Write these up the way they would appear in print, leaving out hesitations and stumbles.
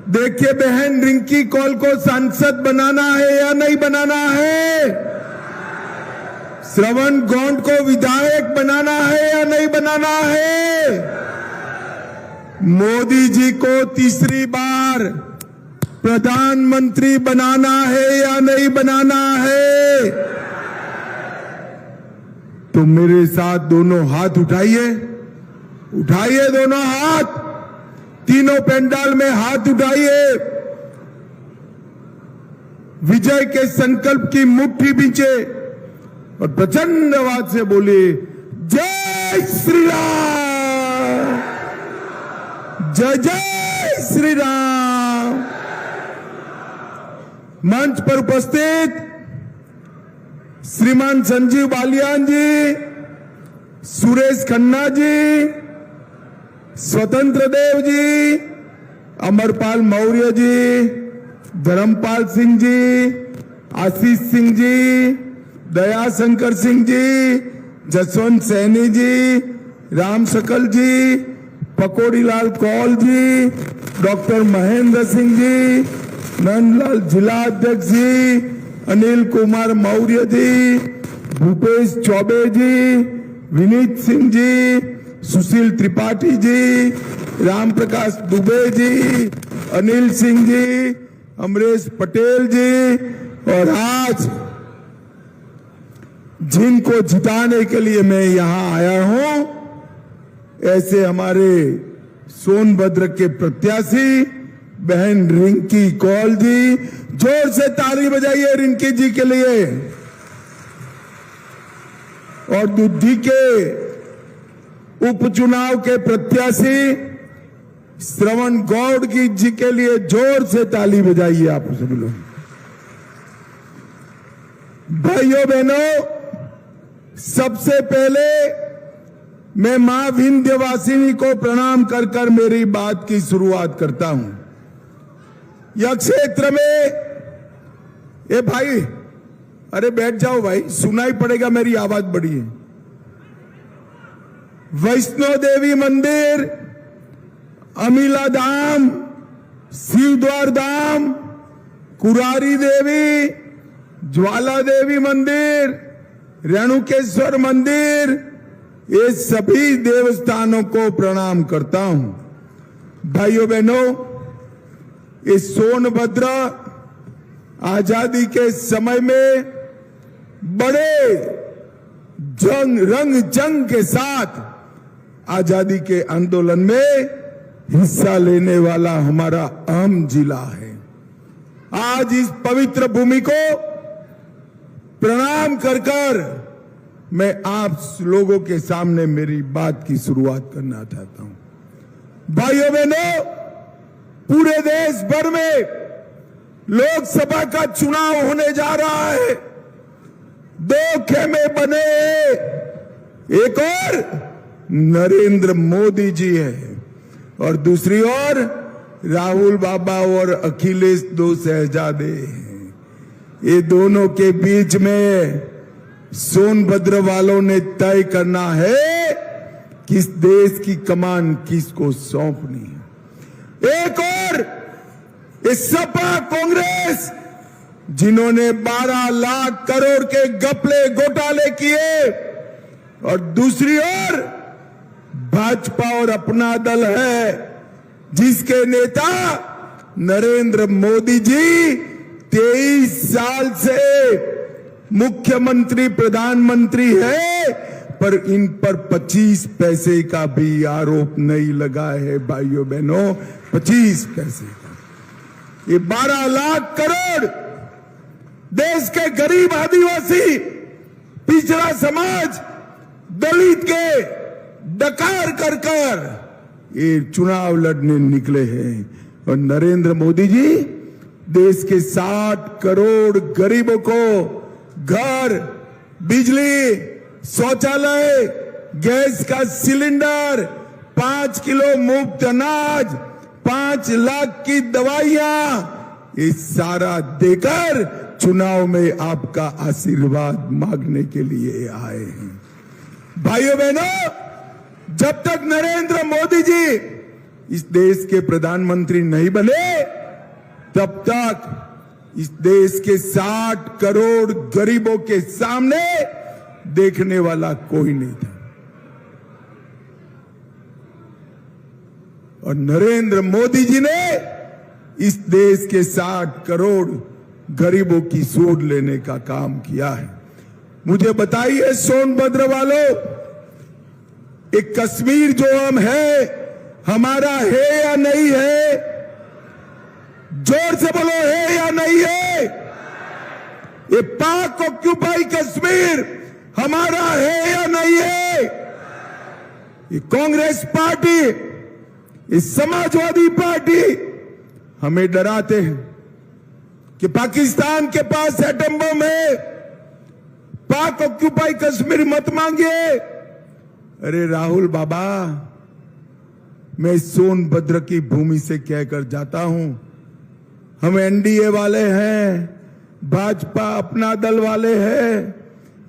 देखिए बहन रिंकी कौल को सांसद बनाना है या नहीं बनाना है? श्रवण गौंड को विधायक बनाना है या नहीं बनाना है? मोदी जी को तीसरी बार प्रधानमंत्री बनाना है या नहीं बनाना है? तो मेरे साथ दोनों हाथ उठाइए, उठाइए दोनों हाथ, तीनों पंडाल में हाथ उठाइए, विजय के संकल्प की मुट्ठी बींचे और प्रचंड आवाज से बोलिए जय श्री राम, जय जय श्री राम। मंच पर उपस्थित श्रीमान संजीव बालियान जी, सुरेश खन्ना जी, स्वतंत्र देव जी, अमरपाल मौर्य जी, धर्मपाल सिंह जी, आशीष सिंह जी, दया शंकर सिंह जी, जसवंत सैनी जी, राम सकल जी, पकोड़ीलाल कौल जी, डॉक्टर महेंद्र सिंह जी, नंदलाल जिला अध्यक्ष जी, अनिल कुमार मौर्य जी, भूपेश चौबे जी, विनीत सिंह जी, सुशील त्रिपाठी जी, राम प्रकाश दुबे जी, अनिल सिंह जी, अमरेश पटेल जी, और आज जिनको जिताने के लिए मैं यहां आया हूं, ऐसे हमारे सोनभद्र के प्रत्याशी बहन रिंकी कौल जी। जोर से ताली बजाइए रिंकी जी के लिए। और दुद्धी के उपचुनाव के प्रत्याशी श्रवण गौड़ जी के लिए जोर से ताली बजाइए आप सभी लोग। भाइयों बहनों, सबसे पहले मैं मां विंध्यवासिनी को प्रणाम कर कर मेरी बात की शुरुआत करता हूं। यह क्षेत्र में ए भाई, अरे बैठ जाओ भाई, सुनाई पड़ेगा, मेरी आवाज बड़ी है। वैष्णो देवी मंदिर, अमिला धाम, शिवद्वार धाम, कुरारी देवी, ज्वाला देवी मंदिर, रेणुकेश्वर मंदिर, ये सभी देवस्थानों को प्रणाम करता हूं। भाइयों बहनों, इस सोनभद्र आजादी के समय में बड़े रंग जंग के साथ आजादी के आंदोलन में हिस्सा लेने वाला हमारा अहम जिला है। आज इस पवित्र भूमि को प्रणाम कर कर मैं आप लोगों के सामने मेरी बात की शुरुआत करना चाहता हूं। भाइयों बहनों, पूरे देश भर में लोकसभा का चुनाव होने जा रहा है। दो खेमे बने, एक और नरेंद्र मोदी जी है और दूसरी ओर राहुल बाबा और अखिलेश दो शहजादे हैं। ये दोनों के बीच में सोनभद्र वालों ने तय करना है किस देश की कमान किसको सौंपनी है। एक और इस सपा कांग्रेस, जिन्होंने 12 लाख करोड़ के घपले घोटाले किए, और दूसरी ओर भाजपा और अपना दल है जिसके नेता नरेंद्र मोदी जी 23 साल से मुख्यमंत्री प्रधानमंत्री है, पर इन पर 25 पैसे का भी आरोप नहीं लगा है। भाइयों बहनों, 25 पैसे का। ये 12 लाख करोड़ देश के गरीब आदिवासी, पिछड़ा समाज, दलित के डकार कर कर ये चुनाव लड़ने निकले हैं। और नरेंद्र मोदी जी देश के 60 करोड़ गरीबों को घर, बिजली, शौचालय, गैस का सिलेंडर, 5 किलो मुफ्त अनाज, 5 लाख की दवाइयां, ये सारा देकर चुनाव में आपका आशीर्वाद मांगने के लिए आए हैं। भाइयों बहनों, जब तक नरेंद्र मोदी जी इस देश के प्रधानमंत्री नहीं बने तब तक इस देश के 60 करोड़ गरीबों के सामने देखने वाला कोई नहीं था। और नरेंद्र मोदी जी ने इस देश के 60 करोड़ गरीबों की सूद लेने का काम किया है। मुझे बताइए सोनभद्र वालों, एक कश्मीर जो हम है हमारा है या नहीं है? जोर से बोलो, है या नहीं है? ये पाक ऑक्यूपाई कश्मीर हमारा है या नहीं है? ये कांग्रेस पार्टी, ये समाजवादी पार्टी हमें डराते हैं कि पाकिस्तान के पास एटम बम है, पाक ऑक्यूपाई कश्मीर मत मांगिए। अरे राहुल बाबा, मैं सोनभद्र की भूमि से कहकर जाता हूं, हम एनडीए वाले हैं, भाजपा अपना दल वाले हैं,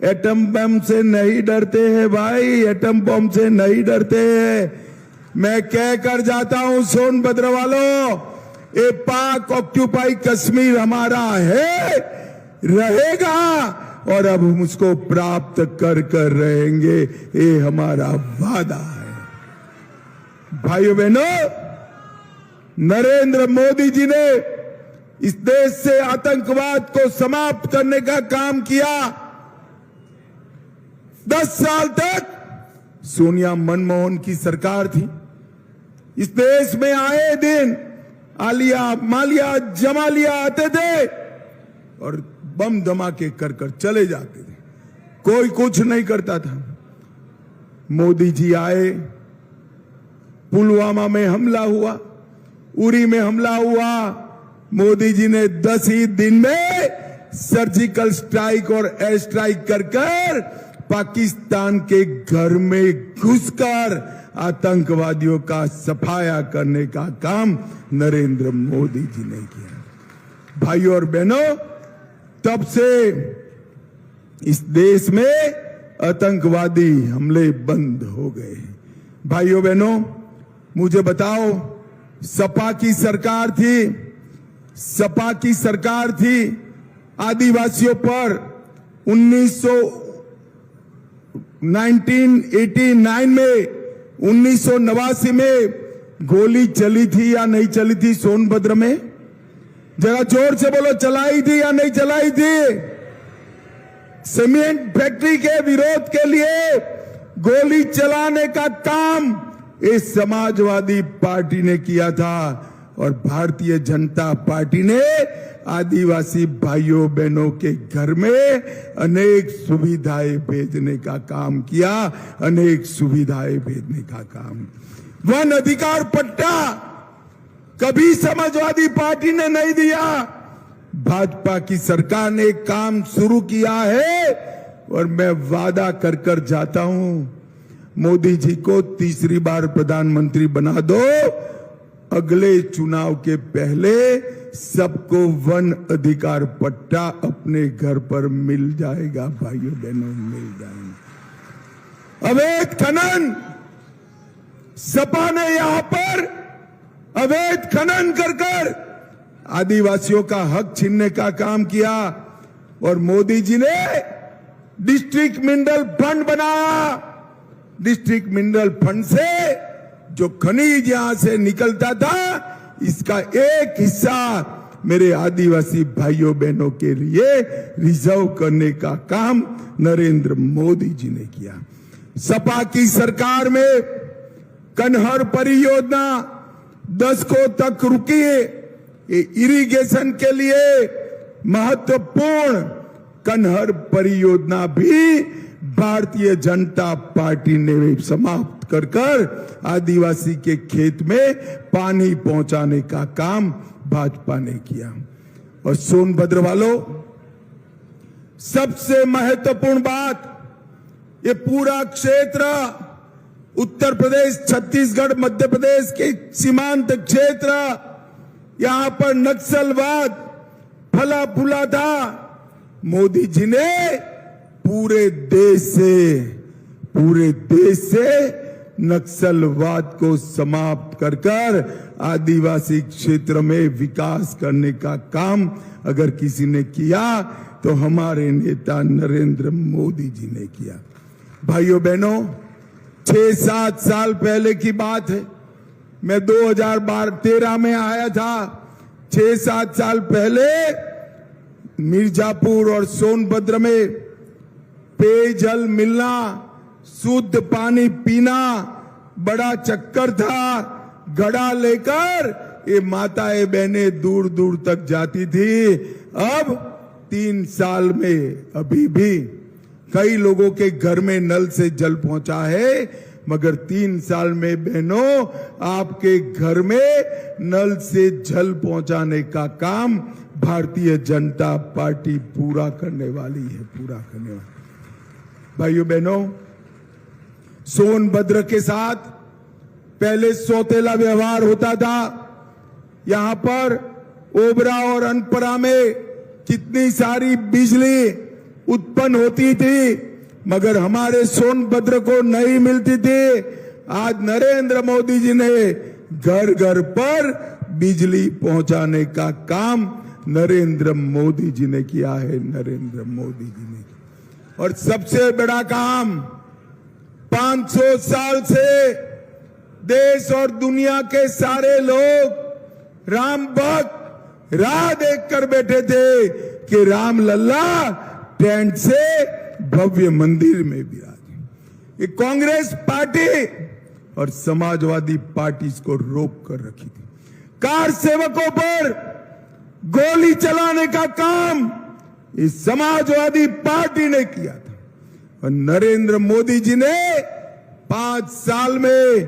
एटम बम से नहीं डरते हैं भाई, एटम बम से नहीं डरते हैं। मैं कहकर जाता हूं सोनभद्र वालों, ये पाक ऑक्यूपाई कश्मीर हमारा है, रहेगा और अब हम उसको प्राप्त कर कर रहेंगे, ये हमारा वादा है। भाइयों बहनों, नरेंद्र मोदी जी ने इस देश से आतंकवाद को समाप्त करने का काम किया। 10 साल तक सोनिया मनमोहन की सरकार थी। इस देश में आए दिन आलिया मालिया जमालिया आते थे और बम धमाके कर कर चले जाते थे, कोई कुछ नहीं करता था। मोदी जी आए, पुलवामा में हमला हुआ, उरी में हमला हुआ, मोदी जी ने 10 ही दिन में सर्जिकल स्ट्राइक और एयर स्ट्राइक कर कर पाकिस्तान के घर में घुसकर आतंकवादियों का सफाया करने का काम नरेंद्र मोदी जी ने किया। भाइयों और बहनों, तब से इस देश में आतंकवादी हमले बंद हो गए। भाइयों बहनों, मुझे बताओ, सपा की सरकार थी, सपा की सरकार थी, आदिवासियों पर 1989 में, 1989 में गोली चली थी या नहीं चली थी सोनभद्र में? जरा जोर से बोलो, चलाई थी या नहीं चलाई थी? सीमेंट फैक्ट्री के विरोध के लिए गोली चलाने का काम इस समाजवादी पार्टी ने किया था और भारतीय जनता पार्टी ने आदिवासी भाइयों बहनों के घर में अनेक सुविधाएं भेजने का काम किया, अनेक सुविधाएं भेजने का काम। वन अधिकार पट्टा कभी समाजवादी पार्टी ने नहीं दिया, भाजपा की सरकार ने काम शुरू किया है और मैं वादा कर कर जाता हूं, मोदी जी को तीसरी बार प्रधानमंत्री बना दो, अगले चुनाव के पहले सबको वन अधिकार पट्टा अपने घर पर मिल जाएगा। भाइयों बहनों, मिल जाएगा। अवैध खनन, सपा ने यहां पर अवैध खनन कर कर आदिवासियों का हक छीनने का काम किया और मोदी जी ने डिस्ट्रिक्ट मिनरल फंड बनाया। डिस्ट्रिक्ट मिनरल फंड से जो खनिज यहां से निकलता था, इसका एक हिस्सा मेरे आदिवासी भाइयों बहनों के लिए रिजर्व करने का काम नरेंद्र मोदी जी ने किया। सपा की सरकार में कन्हर परियोजना दशकों तक रुकी है। ये इरिगेशन के लिए महत्वपूर्ण कन्हर परियोजना भी भारतीय जनता पार्टी ने समाप्त कर कर आदिवासी के खेत में पानी पहुंचाने का काम भाजपा ने किया। और सोनभद्र वालों, सबसे महत्वपूर्ण बात, ये पूरा क्षेत्र उत्तर प्रदेश, छत्तीसगढ़, मध्य प्रदेश के सीमांत क्षेत्र, यहां पर नक्सलवाद फला फूला था। मोदी जी ने पूरे देश से नक्सलवाद को समाप्त कर आदिवासी क्षेत्र में विकास करने का काम अगर किसी ने किया तो हमारे नेता नरेंद्र मोदी जी ने किया। भाइयों बहनों, 6-7 साल पहले की बात है, मैं 2013 में आया था। 6-7 साल पहले मिर्जापुर और सोनभद्र में पेयजल मिलना, शुद्ध पानी पीना बड़ा चक्कर था। घड़ा लेकर ये माताएं बहनें दूर दूर तक जाती थी। अब 3 साल में अभी भी कई लोगों के घर में नल से जल पहुंचा है, मगर 3 साल में बहनों आपके घर में नल से जल पहुंचाने का काम भारतीय जनता पार्टी पूरा करने वाली है, पूरा करने वाली। भाइयों बहनों, सोनभद्र के साथ पहले सौतेला व्यवहार होता था। यहां पर ओबरा और अनपरा में कितनी सारी बिजली उत्पन्न होती थी, मगर हमारे सोनभद्र को नहीं मिलती थी। आज नरेंद्र मोदी जी ने घर घर पर बिजली पहुंचाने का काम नरेंद्र मोदी जी ने किया है, नरेंद्र मोदी जी ने। और सबसे बड़ा काम, 500 साल से देश और दुनिया के सारे लोग राम भक्त राह देख कर बैठे थे कि राम लल्ला टेंट से भव्य मंदिर में विराजे। ये कांग्रेस पार्टी और समाजवादी पार्टी इसको रोक कर रखी थी। कार सेवकों पर गोली चलाने का काम इस समाजवादी पार्टी ने किया था, और नरेंद्र मोदी जी ने 5 साल में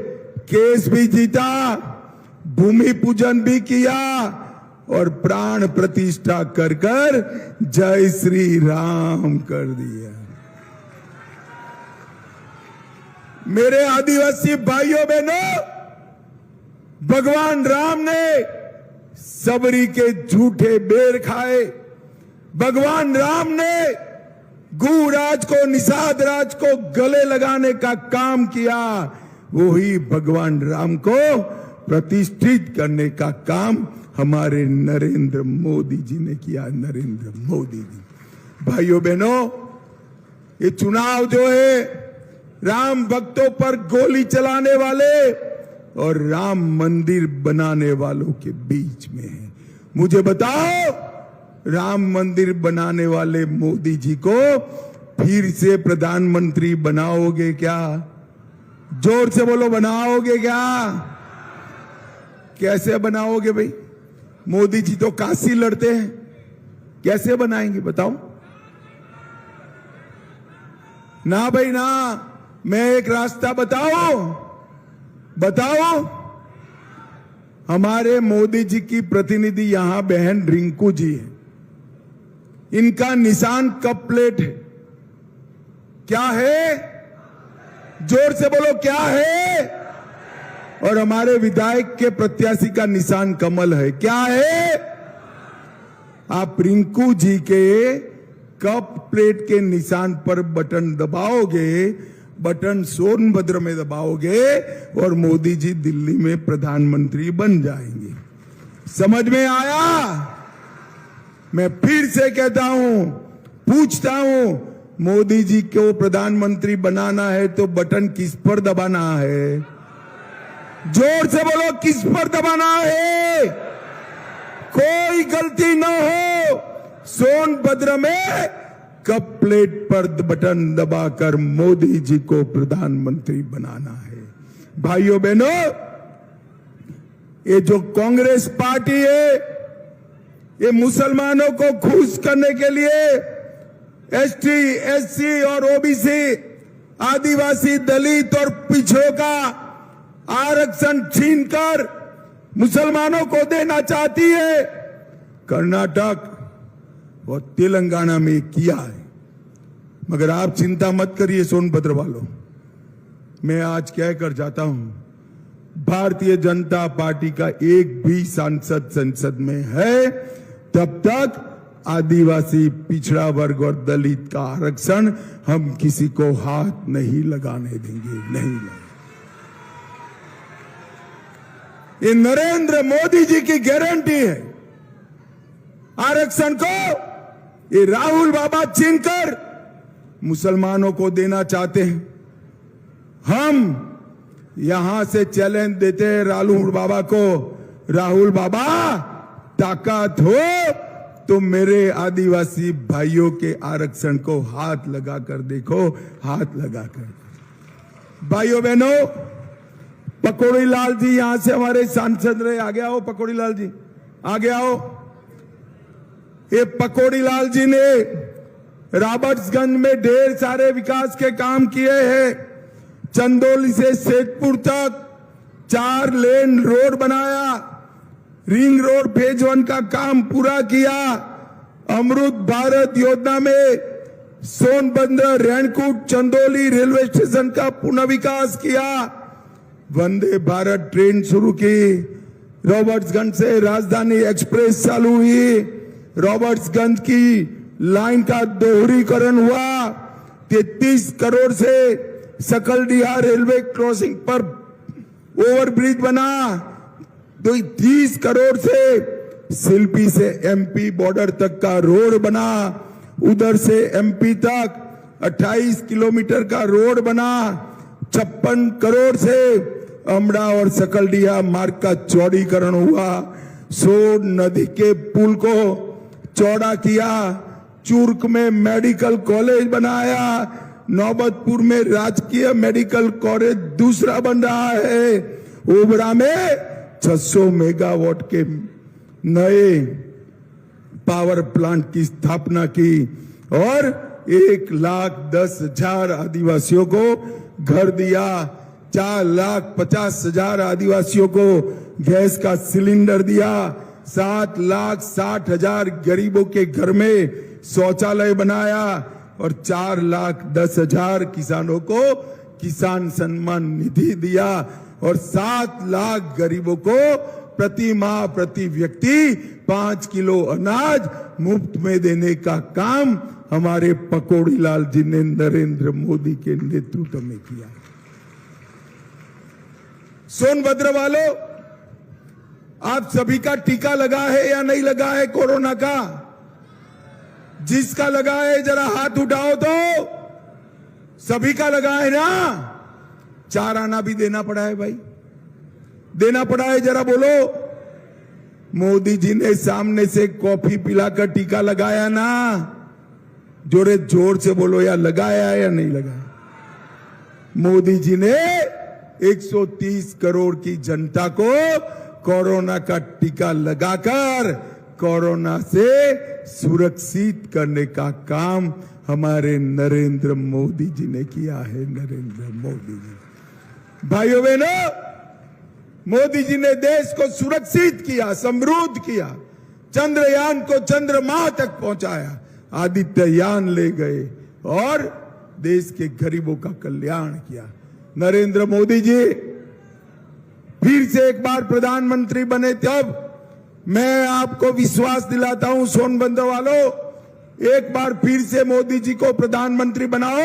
केस भी जीता, भूमि पूजन भी किया और प्राण प्रतिष्ठा कर जय श्री राम कर दिया। मेरे आदिवासी भाइयों बहनों, भगवान राम ने सबरी के झूठे बेर खाए। भगवान राम ने गुराज को, निषाद राज को गले लगाने का काम किया। वही भगवान राम को प्रतिष्ठित करने का काम हमारे नरेंद्र मोदी जी ने किया, नरेंद्र मोदी जी। भाइयों बहनों, ये चुनाव जो है राम भक्तों पर गोली चलाने वाले और राम मंदिर बनाने वालों के बीच में है। मुझे बताओ, राम मंदिर बनाने वाले मोदी जी को फिर से प्रधानमंत्री बनाओगे क्या? जोर से बोलो, बनाओगे क्या? कैसे बनाओगे भाई? मोदी जी तो काशी लड़ते हैं, कैसे बनाएंगे बताओ? ना भाई ना, मैं एक रास्ता बताओ। हमारे मोदी जी की प्रतिनिधि यहां बहन रिंकू जी है, इनका निशान कप प्लेट है। क्या है? जोर से बोलो, क्या है? और हमारे विधायक के प्रत्याशी का निशान कमल है। क्या है? आप रिंकू जी के कप प्लेट के निशान पर बटन दबाओगे, बटन सोनभद्र में दबाओगे और मोदी जी दिल्ली में प्रधानमंत्री बन जाएंगे। समझ में आया? मैं फिर से कहता हूं, पूछता हूं, मोदी जी को प्रधानमंत्री बनाना है तो बटन किस पर दबाना है? जोर से बोलो, किस पर दबाना है? कोई गलती न हो, सोनभद्र में कप प्लेट पर बटन दबाकर मोदी जी को प्रधानमंत्री बनाना है। भाइयों बहनों, ये जो कांग्रेस पार्टी है, ये मुसलमानों को खुश करने के लिए एसटी, एससी और ओबीसी, आदिवासी, दलित और पिछड़ों का आरक्षण छीनकर मुसलमानों को देना चाहती है। कर्नाटक और तेलंगाना में किया है, मगर आप चिंता मत करिए सोनभद्र वालों। मैं आज कह कर जाता हूं, भारतीय जनता पार्टी का एक भी सांसद संसद में है तब तक आदिवासी, पिछड़ा वर्ग और दलित का आरक्षण हम किसी को हाथ नहीं लगाने देंगे, नहीं लगाएंगे। ये नरेंद्र मोदी जी की गारंटी है। आरक्षण को ये राहुल बाबा छीनकर मुसलमानों को देना चाहते हैं। हम यहां से चैलेंज देते हैं राहुल बाबा को, राहुल बाबा ताकत हो तो मेरे आदिवासी भाइयों के आरक्षण को हाथ लगाकर देखो, हाथ लगाकर। भाइयों बहनों, पकौड़ी लाल जी यहां से हमारे सांसद रहे, आगे आओ पकौड़ी लाल जी, आगे आओ। ये पकौड़ी लाल जी ने रॉबर्ट्सगंज में ढेर सारे विकास के काम किए हैं। चंदौली से शेखपुर तक 4 लेन रोड बनाया, रिंग रोड फेज 1 का काम पूरा किया। अमृत भारत योजना में सोनभद्र, रेणकूट, चंदौली रेलवे स्टेशन का पुनर्विकास किया। वंदे भारत ट्रेन शुरू की, रॉबर्ट्सगंज से राजधानी एक्सप्रेस चालू हुई, रॉबर्ट्सगंज की लाइन का दोहरीकरण हुआ। 33 करोड़ से सकलडीहा रेलवे क्रॉसिंग पर ओवरब्रिज बना। 30 करोड़ से शिल्पी से एमपी बॉर्डर तक का रोड बना। उधर से एमपी तक 28 किलोमीटर का रोड बना। 56 करोड़ से अमड़ा और सकलडीहा मार्ग का चौड़ीकरण हुआ। सोन नदी के पुल को चौड़ा किया। चूर्क में मेडिकल कॉलेज बनाया। नौबतपुर में राजकीय मेडिकल कॉलेज दूसरा बन रहा है। ओबरा में 600 मेगावाट के नए पावर प्लांट की स्थापना की और 1,10,000 आदिवासियों को घर दिया। 4,50,000 आदिवासियों को गैस का सिलेंडर दिया। 7,60,000 गरीबों के घर में शौचालय बनाया और 4,10,000 किसानों को किसान सम्मान निधि दिया और 7 लाख गरीबों को प्रति माह प्रति व्यक्ति 5 किलो अनाज मुफ्त में देने का काम हमारे पकौड़ी लाल जी ने नरेंद्र मोदी के नेतृत्व में किया। सोनभद्र वालों, आप सभी का टीका लगा है या नहीं लगा है कोरोना का? जिसका लगा है जरा हाथ उठाओ तो। सभी का लगा है ना? 4 आना भी देना पड़ा है भाई, देना पड़ा है, जरा बोलो। मोदी जी ने सामने से कॉफी पिलाकर टीका लगाया ना? जोरे जोर से बोलो, या लगाया या नहीं लगाया? मोदी जी ने 130 करोड़ की जनता को कोरोना का टीका लगाकर कोरोना से सुरक्षित करने का काम हमारे नरेंद्र मोदी जी ने किया है। नरेंद्र मोदी जी, भाइयों बहनों, मोदी जी ने देश को सुरक्षित किया, समृद्ध किया। चंद्रयान को चंद्रमा तक पहुंचाया, आदित्ययान ले गए और देश के गरीबों का कल्याण किया। नरेंद्र मोदी जी फिर से एक बार प्रधानमंत्री बने तब मैं आपको विश्वास दिलाता हूं, सोनभद्र वालों, एक बार फिर से मोदी जी को प्रधानमंत्री बनाओ,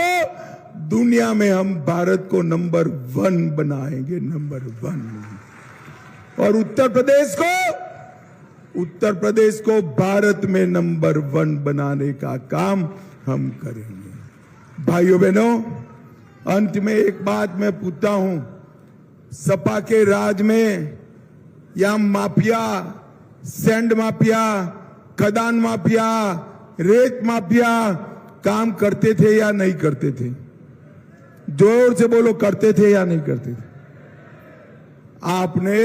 दुनिया में हम भारत को नंबर 1 बनाएंगे, नंबर 1। और उत्तर प्रदेश को भारत में नंबर 1 बनाने का काम हम करेंगे। भाइयों बहनों, अंत में एक बात मैं पूछता हूं, सपा के राज में या माफिया, सैंड माफिया, खदान माफिया, रेत माफिया काम करते थे या नहीं करते थे? जोर से बोलो, करते थे या नहीं करते थे? आपने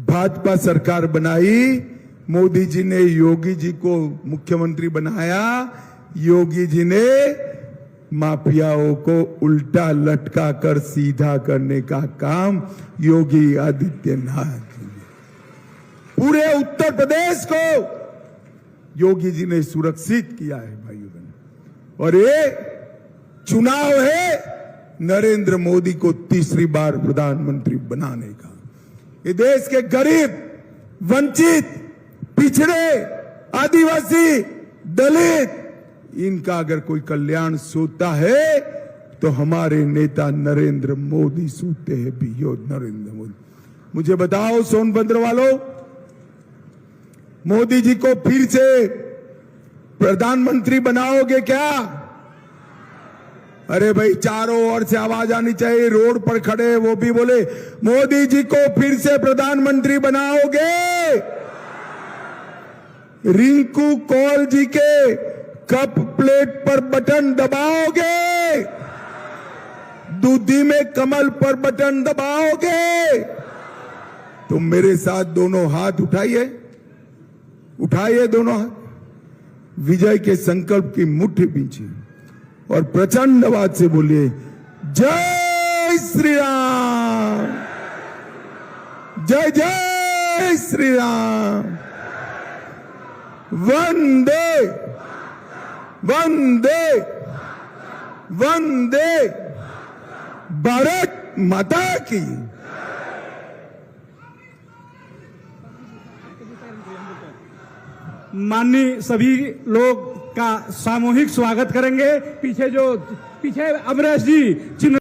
भाजपा सरकार बनाई, मोदी जी ने योगी जी को मुख्यमंत्री बनाया। योगी जी ने माफियाओं को उल्टा लटका कर सीधा करने का काम योगी आदित्यनाथ जी ने, पूरे उत्तर प्रदेश को योगी जी ने सुरक्षित किया है भाइयों बहनों। और ये चुनाव है नरेंद्र मोदी को तीसरी बार प्रधानमंत्री बनाने का। ये देश के गरीब, वंचित, पिछड़े, आदिवासी, दलित, इनका अगर कोई कल्याण सोचता है तो हमारे नेता नरेंद्र मोदी सोचते हैं भी। नरेंद्र मोदी मुझे बताओ सोनभद्र वालों, मोदी जी को फिर से प्रधानमंत्री बनाओगे क्या? अरे भाई, चारों ओर से आवाज आनी चाहिए। रोड पर खड़े वो भी बोले, मोदी जी को फिर से प्रधानमंत्री बनाओगे? रिंकू कौल जी के कप प्लेट पर बटन दबाओगे? दूधी में कमल पर बटन दबाओगे? तुम मेरे साथ दोनों हाथ उठाइए, उठाइए दोनों हाथ, विजय के संकल्प की मुट्ठी पीछे और प्रचंड आवाज से बोलिए, जय श्री राम, जय जय श्री राम, वंदे वंदे वंदे भारत माता की। माननीय सभी लोग का सामूहिक स्वागत करेंगे। पीछे अमरेश जी चिन्ह